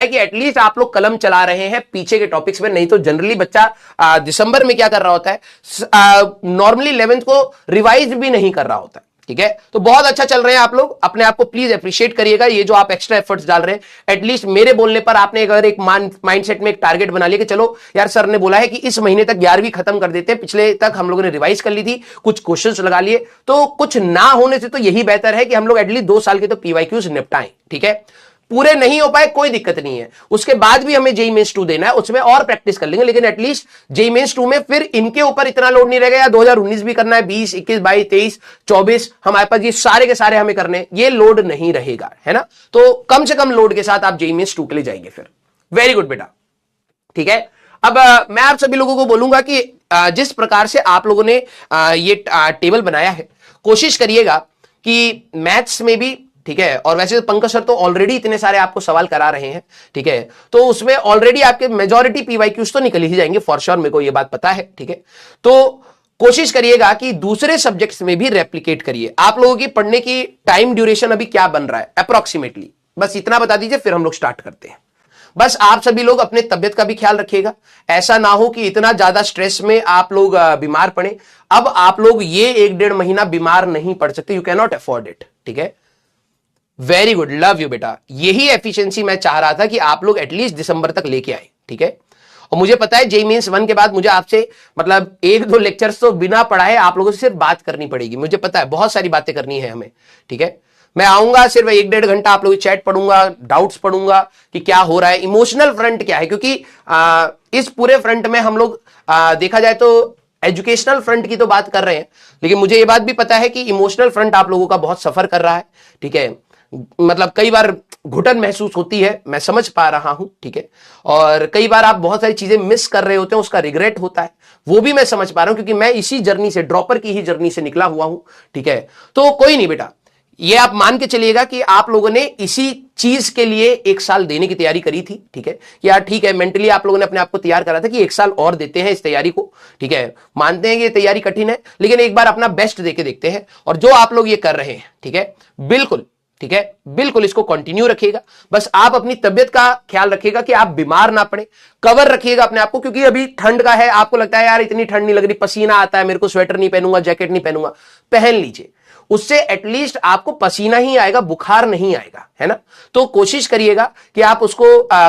है कि एटलीस्ट आप लोग कलम चला रहे हैं पीछे के टॉपिक्स में। नहीं तो जनरली बच्चा दिसंबर में क्या कर रहा होता है, नॉर्मली 11th को रिवाइज भी नहीं कर रहा होता है। ठीक है, तो बहुत अच्छा चल रहे हैं आप लोग, अपने आप को प्लीज अप्रिशिएट करिएगा। ये जो आप एक्स्ट्रा एफर्ट्स डाल रहे हैं, एटलीस्ट मेरे बोलने पर आपने अगर एक माइंडसेट में एक टारगेट बना लिया कि चलो यार सर ने बोला है कि इस महीने तक 11वीं खत्म कर देते हैं, पिछले तक हम लोगों ने रिवाइज कर ली थी, कुछ क्वेश्चंस लगा लिए, तो कुछ ना होने से तो यही बेहतर है कि हम लोग एटलीस्ट 2 साल के तो पीवाईक्यूज निपटाएं। ठीक है, पूरे नहीं हो पाए कोई दिक्कत नहीं है, उसके बाद भी हमें जेईई मेंस 2 देना है, उसमें और प्रैक्टिस कर लेंगे, लेकिन एटलीस्ट जेईई मेंस 2 में फिर इनके ऊपर इतना लोड नहीं रहेगा। या 2019 भी करना है, 20, 21, 22, 23, 24 हमारे पास ये सारे के सारे हमें करने, ये लोड नहीं रहेगा, है ना। तो कम से कम लोड के साथ आप जेईई मेंस 2 के लिए जाएंगे फिर। वेरी गुड बेटा। ठीक है, अब मैं आप सभी लोगों को बोलूंगा कि जिस प्रकार से आप लोगों ने ये टेबल बनाया है, कोशिश करिएगा कि मैथ्स में भी, ठीक है, और वैसे तो पंकज सर तो ऑलरेडी इतने सारे आपको सवाल करा रहे हैं, ठीक है, तो उसमें ऑलरेडी आपके मेजॉरिटी पीवाईक्यूज तो निकल ही जाएंगे फॉर श्योर, मेरे को ये बात पता है। ठीक है, तो कोशिश करिएगा कि दूसरे सब्जेक्ट्स में भी रेप्लिकेट करिए। आप लोगों की पढ़ने की टाइम ड्यूरेशन अभी क्या बन रहा है अप्रोक्सीमेटली, बस इतना बता दीजिए, फिर हम लोग स्टार्ट करते हैं। बस आप सभी लोग अपने तबियत का भी ख्याल रखिएगा, ऐसा ना हो कि इतना ज्यादा स्ट्रेस में आप लोग बीमार पड़े। अब आप लोग ये 1-1.5 महीना बीमार नहीं पड़ सकते, you can not afford it. ठीक है, वेरी गुड, लव यू बेटा। यही एफिशिएंसी मैं चाह रहा था कि आप लोग एटलीस्ट दिसंबर तक लेके आए। ठीक है, और मुझे पता है जेईई मेंस 1 के बाद मुझे आपसे मतलब 1-2 लेक्चर्स तो बिना पढ़ाए आप लोगों से सिर्फ बात करनी पड़ेगी, मुझे पता है बहुत सारी बातें करनी है हमें। ठीक है, मैं आऊंगा सिर्फ 1-1.5 घंटा आप लोगों की चैट पढ़ूंगा, डाउट्स पढ़ूंगा कि क्या हो रहा है, इमोशनल फ्रंट क्या है, क्योंकि इस पूरे फ्रंट में हम लोग देखा जाए तो एजुकेशनल फ्रंट की तो बात कर रहे हैं, लेकिन मुझे ये बात भी पता है कि इमोशनल फ्रंट आप लोगों का बहुत सफर कर रहा है। ठीक है, मतलब कई बार घुटन महसूस होती है, मैं समझ पा रहा हूं। ठीक है, और कई बार आप बहुत सारी चीजें मिस कर रहे होते हैं, उसका रिग्रेट होता है, वो भी मैं समझ पा रहा हूं, क्योंकि मैं इसी जर्नी से, ड्रॉपर की ही जर्नी से निकला हुआ हूं। ठीक है, तो कोई नहीं बेटा, ये आप मान के चलिएगा कि आप लोगों ने इसी चीज के लिए 1 साल देने की तैयारी करी थी। ठीक है, यार ठीक है, मेंटली आप लोगों ने अपने आप को तैयार करा था कि 1 साल और देते हैं इस तैयारी को। ठीक है, मानते हैं कि ये तैयारी कठिन है, लेकिन एक बार अपना बेस्ट देके देखते हैं। और जो आप लोग ये कर रहे हैं, ठीक है, बिल्कुल, ठीक है, बिल्कुल इसको कंटिन्यू रखिएगा। बस आप अपनी तबियत का ख्याल रखिएगा कि आप बीमार ना पड़े, कवर रखिएगा अपने आप को, क्योंकि अभी ठंड का है, आपको लगता है यार इतनी ठंड नहीं लग रही, पसीना आता है मेरे को, स्वेटर नहीं पहनूंगा, जैकेट नहीं पहनूंगा, पहन लीजिए, उससे एटलीस्ट आपको पसीना ही आएगा, बुखार नहीं आएगा, है ना। तो कोशिश करिएगा कि आप उसको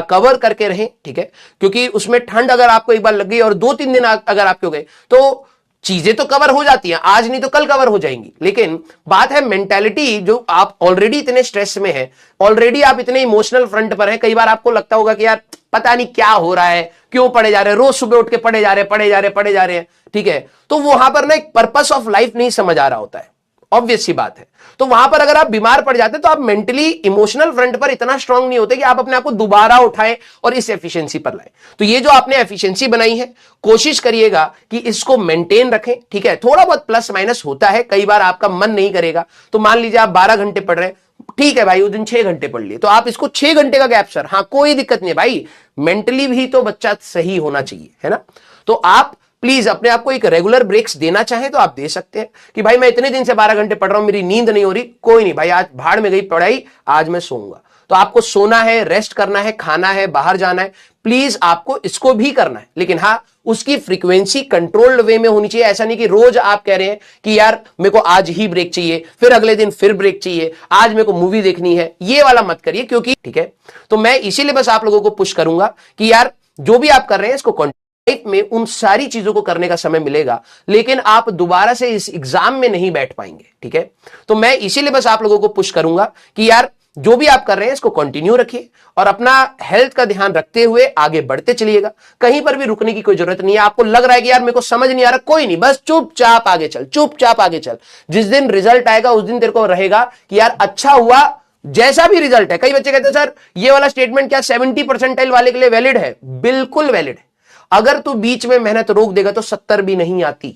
कवर करके रहें। ठीक है, क्योंकि उसमें ठंड अगर आपको एक बार लग गई और 2-3 दिन अगर आपके हो गए तो चीजें तो कवर हो जाती हैं, आज नहीं तो कल कवर हो जाएंगी, लेकिन बात है मेंटालिटी, जो आप ऑलरेडी इतने स्ट्रेस में है, ऑलरेडी आप इतने इमोशनल फ्रंट पर हैं, कई बार आपको लगता होगा कि यार पता नहीं क्या हो रहा है, क्यों पढ़े जा रहे हैं, रोज सुबह उठ के पढ़े जा रहे हैं। ठीक है, तो वहां पर ना एक पर्पस ऑफ लाइफ नहीं समझ आ रहा होता है, ऑब्वियस सी बात है। तो वहां पर अगर आप बीमार पड़ जाते तो आप मेंटली इमोशनल फ्रंट पर इतना स्ट्रांग नहीं होते कि आप अपने आप को दोबारा उठाएं और इस एफिशिएंसी पर लाएं। तो ये जो आपने एफिशिएंसी बनाई है, कोशिश करिएगा कि इसको मेंटेन रखें। ठीक है, थोड़ा बहुत प्लस माइनस होता है, कई बार आपका मन नहीं करेगा, तो मान लीजिए आप 12 घंटे पढ़ रहे हैं, ठीक है भाई, उस दिन 6 घंटे पढ़ लिए, तो आप इसको 6 घंटे का गैप सर, हाँ कोई दिक्कत नहीं है भाई, मेंटली भी तो बच्चा सही होना चाहिए, है ना। तो आप प्लीज अपने आप को एक रेगुलर ब्रेक्स देना चाहें तो आप दे सकते हैं कि भाई मैं इतने दिन से 12 घंटे पढ़ रहा हूं, मेरी नींद नहीं हो रही, कोई नहीं भाई, आज भाड़ में गई पढ़ाई, आज मैं सोऊंगा। तो आपको सोना है, रेस्ट करना है, खाना है, बाहर जाना है, प्लीज आपको इसको भी करना है, लेकिन हाँ उसकी फ्रीक्वेंसी कंट्रोल्ड वे में होनी चाहिए। ऐसा नहीं कि रोज आप कह रहे हैं कि यार मेरे को आज ही ब्रेक चाहिए, फिर अगले दिन फिर ब्रेक चाहिए, आज मेरे को मूवी देखनी है, ये वाला मत करिए, क्योंकि ठीक है, तो मैं इसीलिए बस आप लोगों को पुश करूंगा कि यार जो भी आप कर रहे हैं इसको लाइफ में उन सारी चीजों को करने का समय मिलेगा, लेकिन आप दोबारा से इस एग्जाम में नहीं बैठ पाएंगे। ठीक है, तो मैं इसीलिए बस आप लोगों को पुश करूंगा कि यार जो भी आप कर रहे हैं इसको कंटिन्यू रखिए और अपना हेल्थ का ध्यान रखते हुए आगे बढ़ते चलिएगा। कहीं पर भी रुकने की कोई जरूरत नहीं है। आपको लग रहा है कि यार मेरे को समझ नहीं आ रहा, कोई नहीं, बस चुपचाप आगे चल, चुपचाप आगे चल। जिस दिन रिजल्ट आएगा उस दिन तेरे को रहेगा कि यार अच्छा हुआ, जैसा भी रिजल्ट है। कई बच्चे कहते हैं सर ये वाला स्टेटमेंट क्या 70 परसेंटाइल वाले के लिए वैलिड है? बिल्कुल वैलिड है। अगर तू बीच में मेहनत रोक देगा तो 70 भी नहीं आती,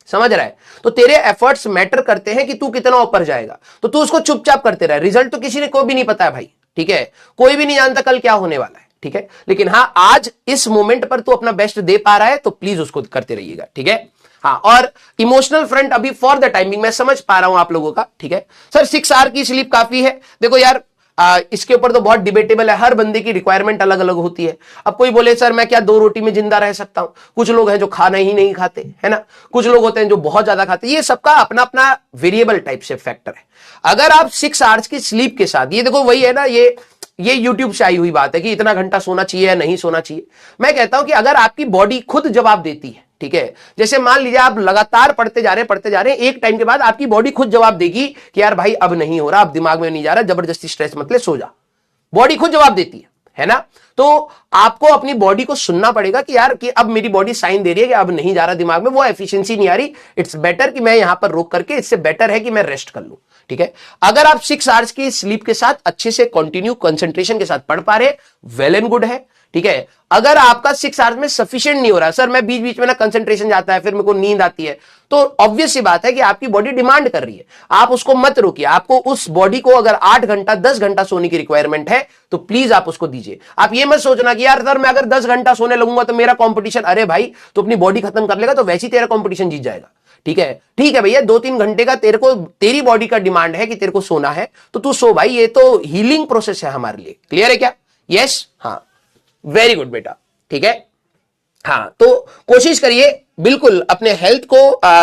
समझ रहा है? तो तेरे एफर्ट्स मैटर करते हैं कि तू कितना ऊपर जाएगा, तो तू उसको चुपचाप करते रहे। रिजल्ट तो किसी ने को भी नहीं पता है भाई, ठीक है, कोई भी नहीं जानता कल क्या होने वाला है, ठीक है, लेकिन हाँ आज इस मोमेंट पर तू अपना बेस्ट दे पा रहा है तो प्लीज उसको करते रहिएगा, ठीक है। हाँ, और इमोशनल फ्रंट अभी फॉर द टाइमिंग मैं समझ पा रहा हूं आप लोगों का, ठीक है। सर 6 आवर की स्लीप काफी है। देखो यार इसके ऊपर तो बहुत डिबेटेबल है, हर बंदे की रिक्वायरमेंट अलग अलग होती है। अब कोई बोले सर मैं क्या 2 रोटी में जिंदा रह सकता हूं, कुछ लोग हैं जो खाना ही नहीं खाते, है ना, कुछ लोग होते हैं जो बहुत ज्यादा खाते हैं, ये सबका अपना अपना वेरिएबल टाइप से फैक्टर है। अगर आप 6 आवर्स की स्लीप के साथ, ये देखो वही है ना, ये YouTube से आई हुई बात है कि इतना घंटा सोना चाहिए या नहीं सोना चाहिए। मैं कहता हूं कि अगर आपकी बॉडी खुद जवाब देती है, ठीक है, जैसे मान लीजिए आप लगातार पढ़ते जा रहे हैं, एक टाइम के बाद आपकी बॉडी खुद जवाब देगी कि यार भाई अब नहीं हो रहा, अब दिमाग में नहीं जा रहा, जबरदस्ती स्ट्रेस मत ले, सो जा। बॉडी खुद जवाब देती है ना। तो आपको अपनी बॉडी को सुनना पड़ेगा कि यार कि अब मेरी बॉडी साइन दे रही है कि अब नहीं जा रहा दिमाग में, वो एफिशिएंसी नहीं आ रही, इट्स बेटर कि मैं यहां पर रोक करके, इससे बेटर है कि मैं रेस्ट कर लूं। ठीक है, अगर आप 6 आवर्स की स्लीप के साथ अच्छे से कंटिन्यू कंसंट्रेशन के साथ पढ़ पा रहे, वेल एंड गुड है। ठीक है, अगर आपका 6 आवर्स में सफिशिएंट नहीं हो रहा, सर मैं बीच बीच में ना कंसंट्रेशन जाता है, फिर मेरे को नींद आती है, तो ऑब्वियस सी बात है कि आपकी बॉडी डिमांड कर रही है, आप उसको मत रोकिए। आपको उस बॉडी को अगर 8 घंटा 10 घंटा सोने की रिक्वायरमेंट है तो प्लीज आप उसको दीजिए। आप ये मत सोचना कि यार सर मैं अगर 10 घंटा सोने लगूंगा तो मेरा कंपटीशन, अरे भाई तो अपनी बॉडी खत्म कर लेगा तो वैसे ही तेरा कंपटीशन जीत जाएगा। ठीक है भैया, 2-3 घंटे का तेरी बॉडी का डिमांड है कि तेरे को सोना है तो तू सो भाई, ये तो हीलिंग प्रोसेस है हमारे लिए। क्लियर है क्या? यस, हाँ, वेरी गुड बेटा। ठीक है, हाँ, तो कोशिश करिए बिल्कुल अपने हेल्थ को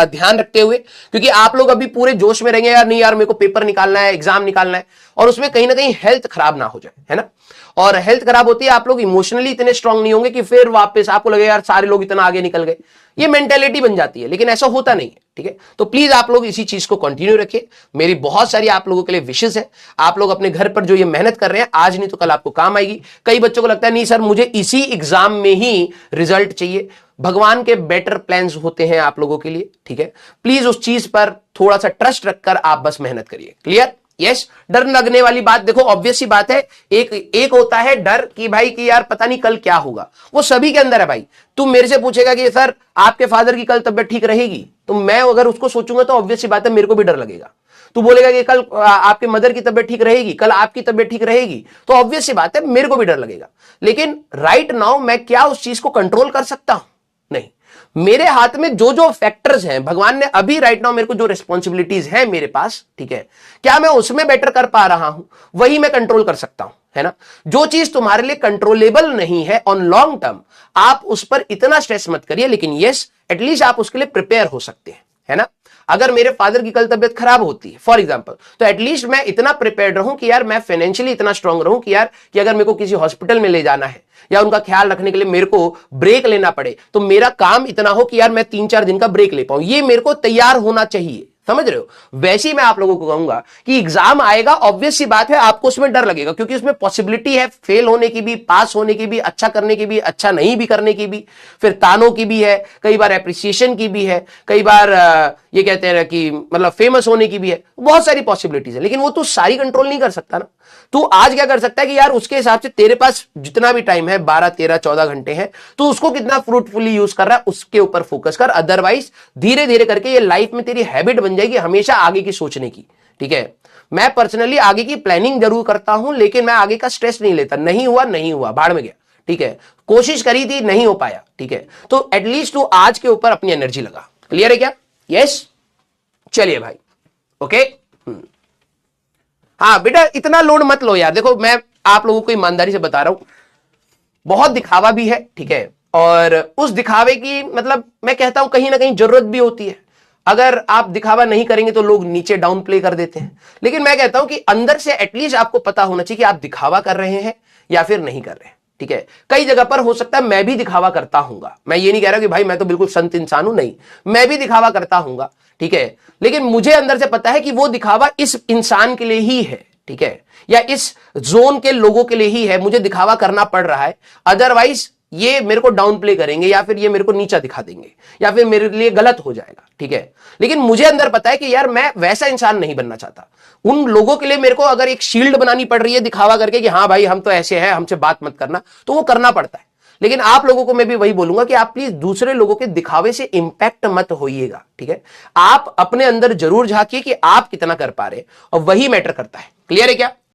ध्यान रखते हुए, क्योंकि आप लोग अभी पूरे जोश में रहेंगे, यार नहीं यार मेरे को पेपर निकालना है, एग्जाम निकालना है, और उसमें कहीं ना कहीं हेल्थ खराब ना हो जाए, है ना। और हेल्थ खराब होती है, आप लोग इमोशनली इतने स्ट्रांग नहीं होंगे कि फिर वापस आपको लगे यार सारे लोग इतना आगे निकल गए, ये मेंटेलिटी बन जाती है, लेकिन ऐसा होता नहीं है। ठीक है, तो प्लीज आप लोग इसी चीज को कंटिन्यू रखिए। मेरी बहुत सारी आप लोगों के लिए विशेष है, आप लोग अपने घर पर जो ये मेहनत कर रहे हैं, आज नहीं तो कल आपको काम आएगी। कई बच्चों को लगता है नहीं सर मुझे इसी एग्जाम में ही रिजल्ट चाहिए, भगवान के बेटर प्लान्स होते हैं आप लोगों के लिए। ठीक है, प्लीज उस चीज पर थोड़ा सा ट्रस्ट रखकर आप बस मेहनत करिए। क्लियर? यस, डर लगने वाली बात देखो ऑब्वियस सी बात है, एक होता है डर कि भाई कि यार पता नहीं कल क्या होगा, वो सभी के अंदर है भाई। तुम मेरे से पूछेगा कि सर आपके फादर की कल तबियत ठीक रहेगी, तो मैं अगर उसको सोचूंगा तो ऑब्वियस सी बात है मेरे को भी डर लगेगा। तू बोलेगा कि कल आपके मदर की तबियत ठीक रहेगी, कल आपकी तबियत ठीक रहेगी, तो ऑब्वियस सी बात है मेरे को भी डर लगेगा। लेकिन राइट नाउ मैं क्या उस चीज को कंट्रोल कर सकता हूं? नहीं, मेरे हाथ में जो जो फैक्टर्स हैं, भगवान ने अभी राइट नाउ मेरे को जो रिस्पॉन्सिबिलिटीज है मेरे पास, ठीक है, क्या मैं उसमें बेटर कर पा रहा हूं? वही मैं कंट्रोल कर सकता हूं, है ना। जो चीज तुम्हारे लिए कंट्रोलेबल नहीं है ऑन लॉन्ग टर्म, आप उस पर इतना स्ट्रेस मत करिए, लेकिन यस एटलीस्ट आप उसके लिए प्रिपेयर हो सकते हैं, है ना। अगर मेरे फादर की कल तबियत खराब होती है फॉर एग्जांपल, तो एटलीस्ट मैं इतना प्रिपेयर्ड रहूं कि यार मैं फाइनेंशियली इतना स्ट्रांग रहूं कि यार कि अगर मेरे को किसी हॉस्पिटल में ले जाना है या उनका ख्याल रखने के लिए मेरे को ब्रेक लेना पड़े, तो मेरा काम इतना हो कि यार मैं 3-4 दिन का ब्रेक ले पाऊं, ये मेरे को तैयार होना चाहिए। समझ रहे हो? वैसे ही मैं आप लोगों को कहूंगा कि एग्जाम आएगा, ऑब्वियस सी बात है आपको उसमें डर लगेगा, क्योंकि उसमें पॉसिबिलिटी है फेल होने की भी, पास होने की भी, अच्छा करने की भी, अच्छा नहीं भी करने की भी, फिर तानों की भी है, कई बार एप्रिसिएशन की भी है, कई बार ये कहते हैं कि मतलब फेमस होने की भी है, बहुत सारी पॉसिबिलिटीज है। लेकिन वो तू सारी कंट्रोल नहीं कर सकता ना। तू आज क्या कर सकता है कि यार उसके हिसाब से तेरे पास जितना भी टाइम है 12, 13, 14 घंटे हैं, तो उसको कितना फ्रूटफुली यूज कर रहा है उसके ऊपर फोकस कर। अदरवाइज धीरे धीरे करके ये लाइफ में तेरी हैबिट बन जाएगी हमेशा आगे की सोचने की। ठीक है, मैं पर्सनली आगे की प्लानिंग जरूर करता हूं, लेकिन मैं आगे का स्ट्रेस नहीं लेता। नहीं हुआ भाड़ में गया। ठीक है, कोशिश करी थी, नहीं हो पाया। ठीक है, तो एटलीस्ट तू आज के ऊपर अपनी एनर्जी लगा। क्लियर है क्या? यस, चलिए भाई, ओके। हाँ बेटा, इतना लोड मत लो यार। देखो मैं आप लोगों को ईमानदारी से बता रहा हूं, बहुत दिखावा भी है, ठीक है, और उस दिखावे की मतलब मैं कहता हूं कहीं ना कहीं जरूरत भी होती है। अगर आप दिखावा नहीं करेंगे तो लोग नीचे डाउन प्ले कर देते हैं, लेकिन मैं कहता हूं कि अंदर से एटलीस्ट आपको पता होना चाहिए कि आप दिखावा कर रहे हैं या फिर नहीं कर रहे हैं। ठीक है, कई जगह पर हो सकता है मैं भी दिखावा करता हूंगा, मैं ये नहीं कह रहा कि भाई मैं तो बिल्कुल संत इंसान हूं, नहीं, मैं भी दिखावा करता हूंगा। ठीक है, लेकिन मुझे अंदर से पता है कि वो दिखावा इस इंसान के लिए ही है, ठीक है, या इस जोन के लोगों के लिए ही है, मुझे दिखावा करना पड़ रहा है। अदरवाइज ये मेरे को डाउन प्ले करेंगे या फिर ये मेरे को नीचा दिखा देंगे या फिर मेरे लिए गलत हो जाएगा। ठीक है, लेकिन मुझे अंदर पता है कि यार मैं वैसा इंसान नहीं बनना चाहता। उन लोगों के लिए मेरे को अगर एक शील्ड बनानी पड़ रही है दिखावा करके कि हाँ भाई हम तो ऐसे हैं, हमसे बात मत करना, तो वो करना पड़ता है। लेकिन आप लोगों को मैं भी वही बोलूंगा कि आप प्लीज दूसरे लोगों के दिखावे से इंपैक्ट मत होइएगा। ठीक है, आप अपने अंदर जरूर झांकिए कि आप कितना कर पा रहे हैं, और वही मैटर करता है। क्लियर है क्या?